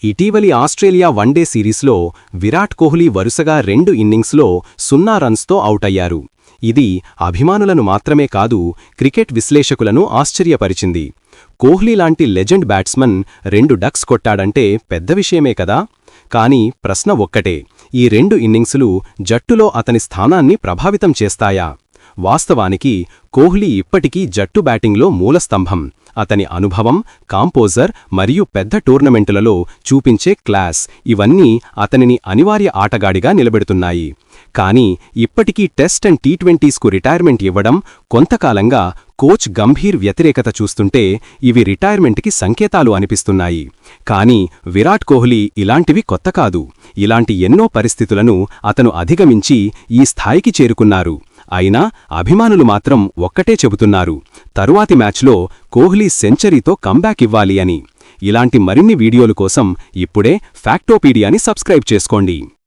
ఇటీవలి Australia one day సిరీస్లో విరాట్ కోహ్లీ వరుసగా 2 ఇన్నింగ్స్లో 0 రన్స్తో అవుటయ్యారు. ఇది అభిమానులను మాత్రమే కాదు, క్రికెట్ విశ్లేషకులను ఆశ్చర్యపరిచింది. కోహ్లీ లాంటి లెజెండ్ బ్యాట్స్మన్ 2 డక్స్ కొట్టాడంటే పెద్ద విషయమే కదా. కానీ ప్రశ్న ఒక్కటే, ఈ 2 ఇన్నింగ్సులు జట్టులో అతని స్థానాన్ని ప్రభావితం చేస్తాయా? వాస్తవానికి కోహ్లీ ఇప్పటికీ జట్టు బ్యాటింగ్లో మూలస్తంభం. అతని అనుభవం, కాంపోజర్ మరియు పెద్ద టోర్నమెంటులలో చూపించే క్లాస్ ఇవన్నీ అతనిని అనివార్య ఆటగాడిగా నిలబెడుతున్నాయి. కానీ ఇప్పటికీ టెస్ట్ అండ్ టీ20స్కు రిటైర్మెంట్ ఇవ్వడం, కొంతకాలంగా కోచ్ గంభీర్ వ్యతిరేకత చూస్తుంటే ఇవి రిటైర్మెంట్కి సంకేతాలు అనిపిస్తున్నాయి. కానీ విరాట్ కోహ్లీ ఇలాంటివి కొత్త కాదు. ఇలాంటి ఎన్నో పరిస్థితులను అతను అధిగమించి ఈ స్థాయికి చేరుకున్నారు. అయినా అభిమానులు మాత్రం ఒక్కటే చెబుతున్నారు, తరువాతి మ్యాచ్లో కోహ్లీ సెంచరీతో కంబ్యాక్ ఇవ్వాలి అని. ఇలాంటి మరిన్ని వీడియోల కోసం ఇప్పుడే ఫ్యాక్టోపీడియాని సబ్స్క్రైబ్ చేసుకోండి.